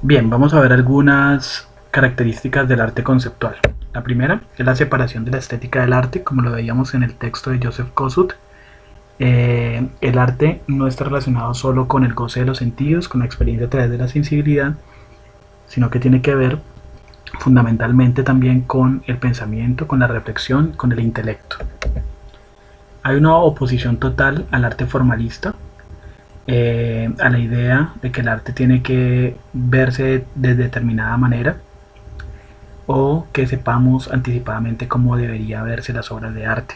Bien, vamos a ver algunas características del arte conceptual. La primera es la separación de la estética del arte, como lo veíamos en el texto de Joseph Kosuth. El arte no está relacionado solo con el goce de los sentidos, con la experiencia a través de la sensibilidad, sino que tiene que ver fundamentalmente también con el pensamiento, con la reflexión, con el intelecto. Hay una oposición total al arte formalista, a la idea de que el arte tiene que verse de determinada manera o que sepamos anticipadamente cómo debería verse las obras de arte.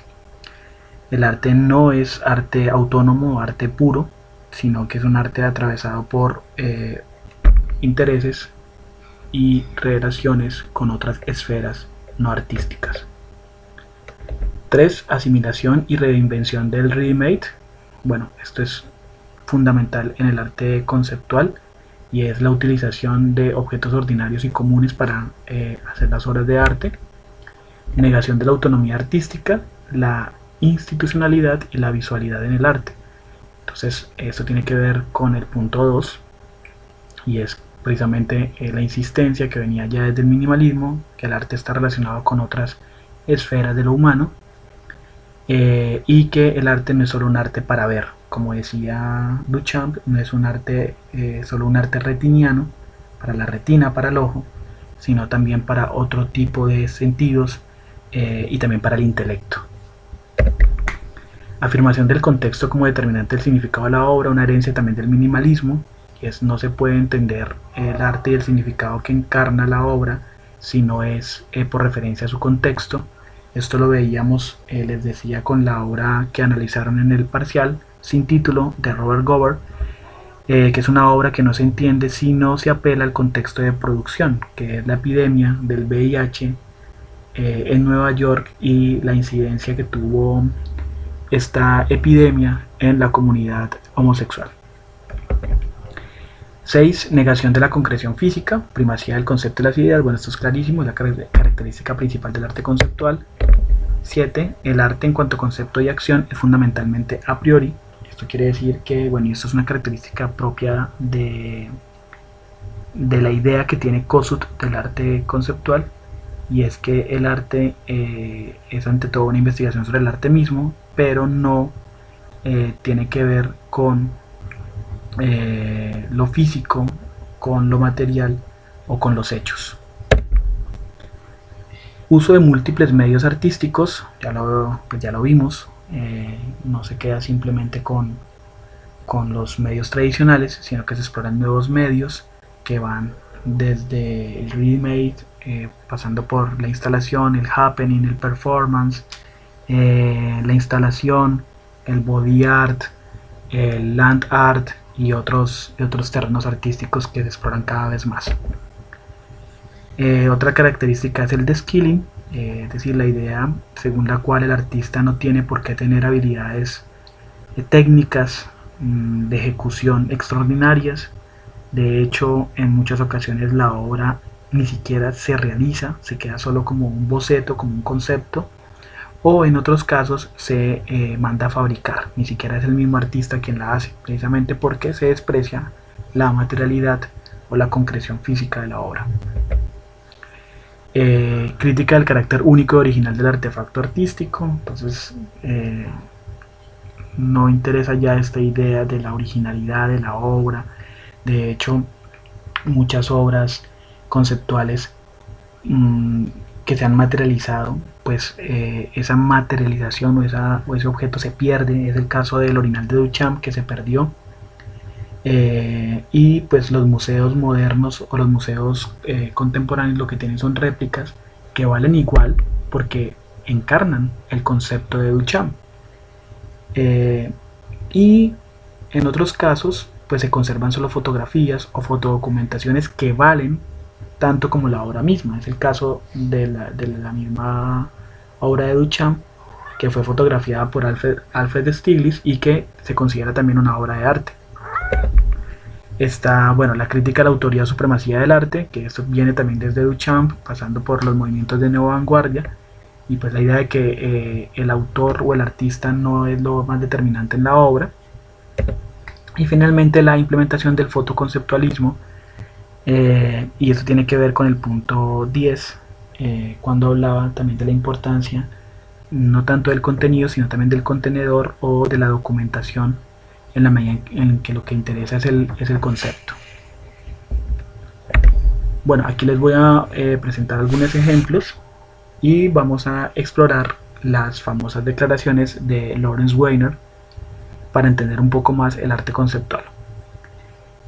El arte no es arte autónomo o arte puro, sino que es un arte atravesado por intereses y relaciones con otras esferas no artísticas. 3. Asimilación y reinvención del ready-made. Bueno, esto es fundamental en el arte conceptual y es la utilización de objetos ordinarios y comunes para hacer las obras de arte. Negación de la autonomía artística, la institucionalidad y la visualidad en el arte. Entonces, esto tiene que ver con el punto 2 y es precisamente la insistencia que venía ya desde el minimalismo, que el arte está relacionado con otras esferas de lo humano y que el arte no es solo un arte para ver, como decía Duchamp, no es un arte solo un arte retiniano, para la retina, para el ojo, sino también para otro tipo de sentidos y también para el intelecto. Afirmación del contexto como determinante del significado de la obra, una herencia también del minimalismo, que es no se puede entender el arte y el significado que encarna la obra si no es por referencia a su contexto. Esto lo veíamos, les decía, con la obra que analizaron en el parcial, sin título, de Robert Gover, que es una obra que no se entiende si no se apela al contexto de producción, que es la epidemia del VIH en Nueva York y la incidencia que tuvo esta epidemia en la comunidad homosexual. 6. Negación de la concreción física, primacía del concepto de las ideas. Bueno, esto es clarísimo, es la característica principal del arte conceptual. 7. El arte en cuanto a concepto y acción es fundamentalmente a priori. Esto quiere decir que, bueno, y esto es una característica propia de la idea que tiene Kosuth del arte conceptual, y es que el arte es ante todo una investigación sobre el arte mismo, pero no tiene que ver con lo físico, con lo material o con los hechos. Uso de múltiples medios artísticos, pues ya lo vimos, no se queda simplemente con los medios tradicionales, sino que se exploran nuevos medios que van desde el ready-made, pasando por la instalación, el happening, el performance, la instalación, el body art, el land art y otros terrenos artísticos que se exploran cada vez más. Otra característica es el de-skilling, es decir, la idea según la cual el artista no tiene por qué tener habilidades técnicas de ejecución extraordinarias. De hecho, en muchas ocasiones la obra ni siquiera se realiza, se queda solo como un boceto, como un concepto, o en otros casos se manda a fabricar, ni siquiera es el mismo artista quien la hace, precisamente porque se desprecia la materialidad o la concreción física de la obra. Crítica del carácter único y original del artefacto artístico, entonces no interesa ya esta idea de la originalidad de la obra. De hecho, muchas obras conceptuales que se han materializado, pues esa materialización o ese objeto se pierde. Es el caso del orinal de Duchamp, que se perdió. Y pues los museos modernos o los museos contemporáneos lo que tienen son réplicas que valen igual porque encarnan el concepto de Duchamp. Y en otros casos pues se conservan solo fotografías o fotodocumentaciones que valen tanto como la obra misma. Es el caso de la misma obra de Duchamp, que fue fotografiada por Alfred Stieglitz y que se considera también una obra de arte. Está, bueno, la crítica a la autoría o supremacía del arte, que esto viene también desde Duchamp, pasando por los movimientos de neovanguardia, y pues la idea de que el autor o el artista no es lo más determinante en la obra. Y finalmente la implementación del fotoconceptualismo, Y esto tiene que ver con el punto 10, cuando hablaba también de la importancia no tanto del contenido, sino también del contenedor o de la documentación, en la medida en que lo que interesa es el concepto. Bueno, aquí les voy a presentar algunos ejemplos y vamos a explorar las famosas declaraciones de Lawrence Weiner para entender un poco más el arte conceptual.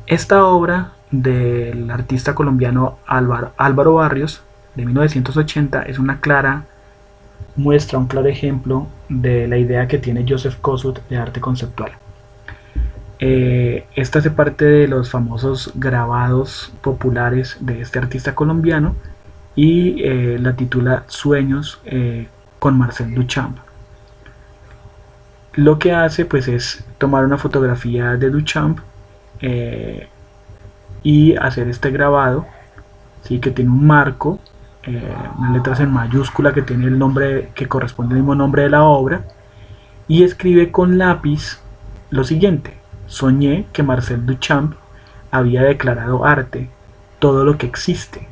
Esta obra del artista colombiano Álvaro Barrios de 1980 es una clara muestra, un claro ejemplo de la idea que tiene Joseph Kosuth de arte conceptual. Esta hace parte de los famosos grabados populares de este artista colombiano y la titula Sueños con Marcel Duchamp. Lo que hace pues es tomar una fotografía de Duchamp y hacer este grabado, ¿sí? Que tiene un marco, unas letras en mayúscula que tiene el nombre que corresponde al mismo nombre de la obra, y escribe con lápiz lo siguiente: soñé que Marcel Duchamp había declarado arte todo lo que existe,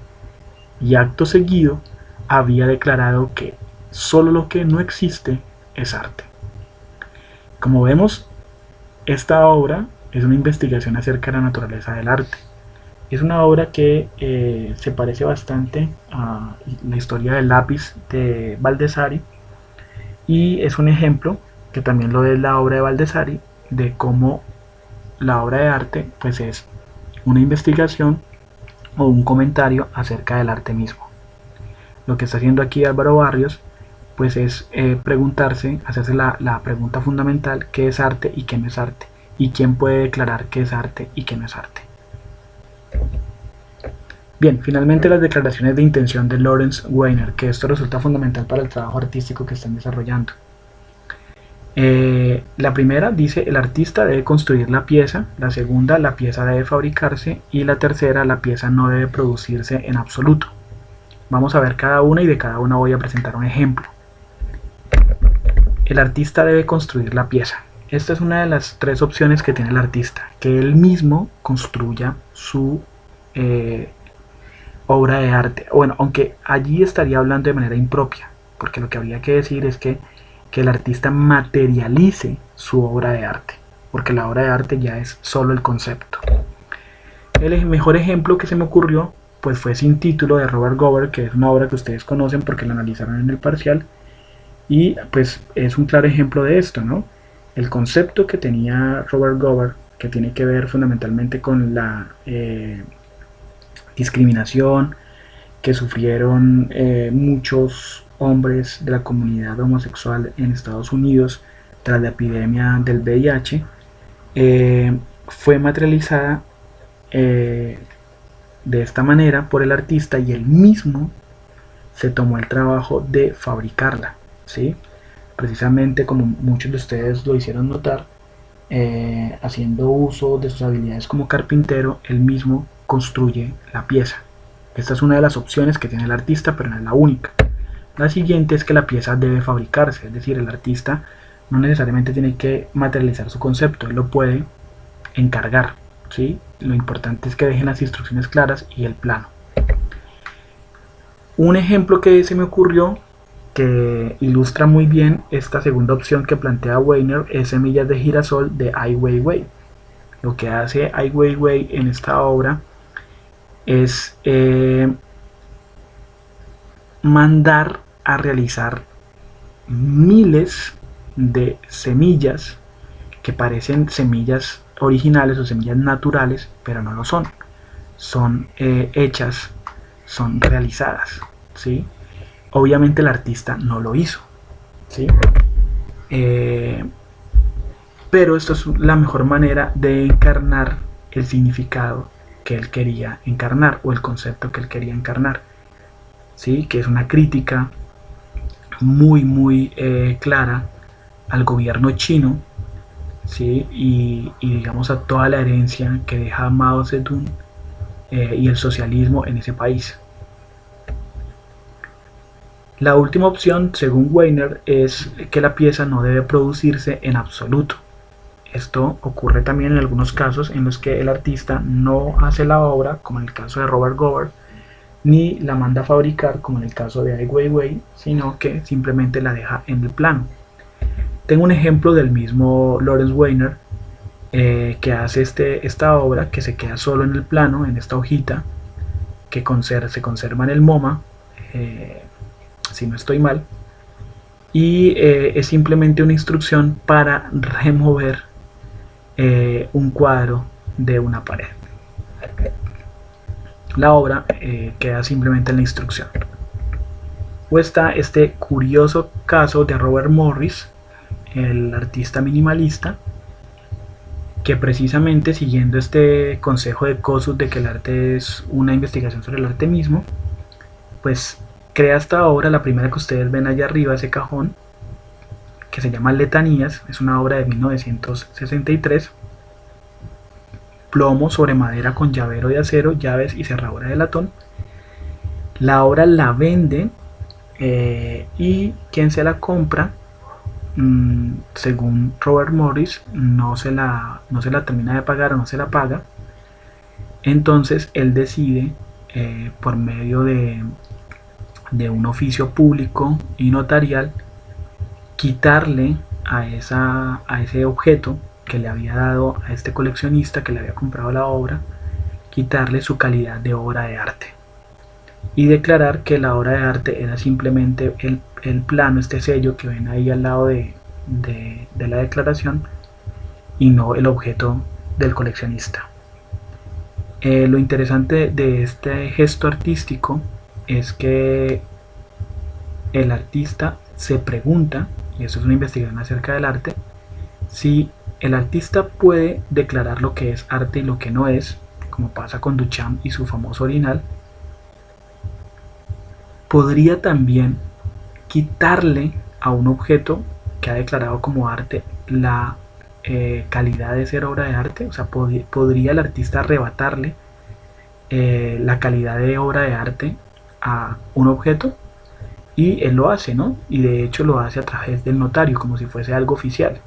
y acto seguido había declarado que solo lo que no existe es arte. Como vemos, esta obra es una investigación acerca de la naturaleza del arte. Es una obra que se parece bastante a la historia del lápiz de Baldessari, y es un ejemplo, que también lo es la obra de Baldessari, de cómo la obra de arte pues es una investigación o un comentario acerca del arte mismo. Lo que está haciendo aquí Álvaro Barrios pues es preguntarse, hacerse la pregunta fundamental: ¿qué es arte y qué no es arte? ¿Y quién puede declarar qué es arte y qué no es arte? Bien, finalmente las declaraciones de intención de Lawrence Weiner, que esto resulta fundamental para el trabajo artístico que están desarrollando. La primera dice: el artista debe construir la pieza. La segunda: la pieza debe fabricarse. Y la tercera: la pieza no debe producirse en absoluto. Vamos a ver cada una y de cada una voy a presentar un ejemplo. El artista debe construir la pieza. Esta es una de las tres opciones que tiene el artista: que él mismo construya su obra de arte. Bueno, aunque allí estaría hablando de manera impropia, porque lo que habría que decir es que el artista materialice su obra de arte, porque la obra de arte ya es solo el concepto. El mejor ejemplo que se me ocurrió pues fue Sin título, de Robert Gover, que es una obra que ustedes conocen porque la analizaron en el parcial, y pues es un claro ejemplo de esto, ¿no? El concepto que tenía Robert Gover, que tiene que ver fundamentalmente con la discriminación que sufrieron muchos hombres de la comunidad homosexual en Estados Unidos tras la epidemia del VIH, fue materializada de esta manera por el artista, y él mismo se tomó el trabajo de fabricarla, ¿sí? Precisamente como muchos de ustedes lo hicieron notar, haciendo uso de sus habilidades como carpintero, él mismo construye la pieza. Esta es una de las opciones que tiene el artista, pero no es la única. La siguiente es que la pieza debe fabricarse, es decir, el artista no necesariamente tiene que materializar su concepto, él lo puede encargar, ¿sí? Lo importante es que dejen las instrucciones claras y el plano. Un ejemplo que se me ocurrió que ilustra muy bien esta segunda opción que plantea Weiner es Semillas de girasol, de Ai Weiwei. Lo que hace Ai Weiwei en esta obra es mandar a realizar miles de semillas que parecen semillas originales o semillas naturales, pero no lo son. Son hechas, son realizadas, ¿sí? Obviamente el artista no lo hizo, ¿sí? Pero esto es la mejor manera de encarnar el significado que él quería encarnar, o el concepto que él quería encarnar, ¿sí? Que es una crítica muy clara al gobierno chino, ¿sí? Y digamos a toda la herencia que deja Mao Zedong y el socialismo en ese país. La última opción, según Weiner, es que la pieza no debe producirse en absoluto. Esto ocurre también en algunos casos en los que el artista no hace la obra, como en el caso de Robert Gover, ni la manda a fabricar, como en el caso de Ai Weiwei, sino que simplemente la deja en el plano. Tengo un ejemplo del mismo Lawrence Weiner, que hace esta obra que se queda solo en el plano, en esta hojita, que se conserva en el MoMA, si no estoy mal, y es simplemente una instrucción para remover un cuadro de una pared. La obra queda simplemente en la instrucción. O está este curioso caso de Robert Morris, el artista minimalista, que precisamente siguiendo este consejo de Kosuth de que el arte es una investigación sobre el arte mismo, pues crea esta obra, la primera que ustedes ven allá arriba, ese cajón, que se llama Letanías, es una obra de 1963, plomo sobre madera con llavero de acero, llaves y cerradura de latón. La obra la vende y quien se la compra, según Robert Morris, no se la termina de pagar o no se la paga. Entonces él decide, por medio de un oficio público y notarial, quitarle a ese objeto que le había dado a este coleccionista que le había comprado la obra, quitarle su calidad de obra de arte y declarar que la obra de arte era simplemente el plano, este sello que ven ahí al lado de la declaración, y no el objeto del coleccionista. Lo interesante de este gesto artístico es que el artista se pregunta, y eso es una investigación acerca del arte, si el artista puede declarar lo que es arte y lo que no es, como pasa con Duchamp y su famoso orinal, podría también quitarle a un objeto que ha declarado como arte la calidad de ser obra de arte. O sea, podría el artista arrebatarle la calidad de obra de arte a un objeto, y él lo hace, ¿no? Y de hecho lo hace a través del notario, como si fuese algo oficial.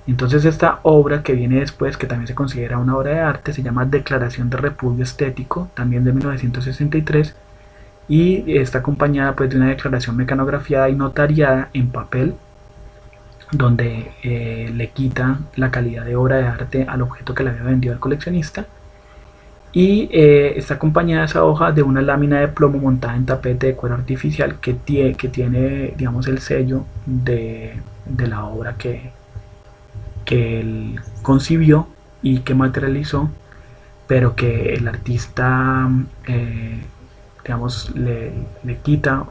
Entonces esta obra que viene después, que también se considera una obra de arte, se llama Declaración de Repudio Estético, también de 1963, y está acompañada pues de una declaración mecanografiada y notariada en papel, donde le quita la calidad de obra de arte al objeto que le había vendido al coleccionista, y está acompañada esa hoja de una lámina de plomo montada en tapete de cuero artificial que tiene, digamos, el sello de la obra que él concibió y que materializó, pero que el artista, digamos, le quita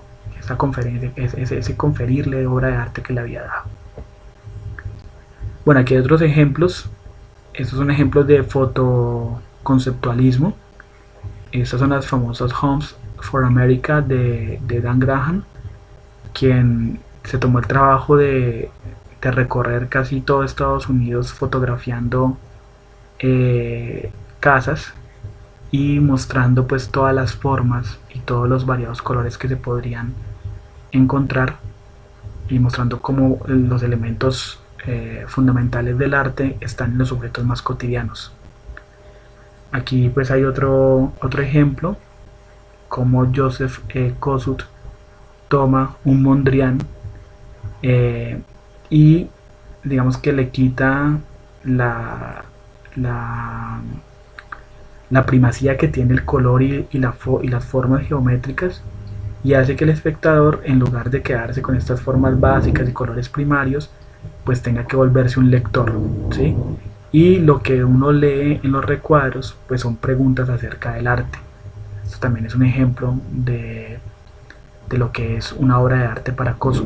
ese conferirle de obra de arte que le había dado. Bueno, aquí hay otros ejemplos. Estos son ejemplos de fotoconceptualismo. Estas son las famosas Homes for America de Dan Graham, quien se tomó el trabajo de recorrer casi todo Estados Unidos fotografiando casas y mostrando pues todas las formas y todos los variados colores que se podrían encontrar, y mostrando cómo los elementos fundamentales del arte están en los objetos más cotidianos. Aquí pues hay otro ejemplo, como Joseph Kosuth toma un Mondrian y digamos que le quita la primacía que tiene el color y las formas geométricas, y hace que el espectador, en lugar de quedarse con estas formas básicas y colores primarios, pues tenga que volverse un lector, ¿sí? Y lo que uno lee en los recuadros pues son preguntas acerca del arte. Esto también es un ejemplo de lo que es una obra de arte para Kosuth.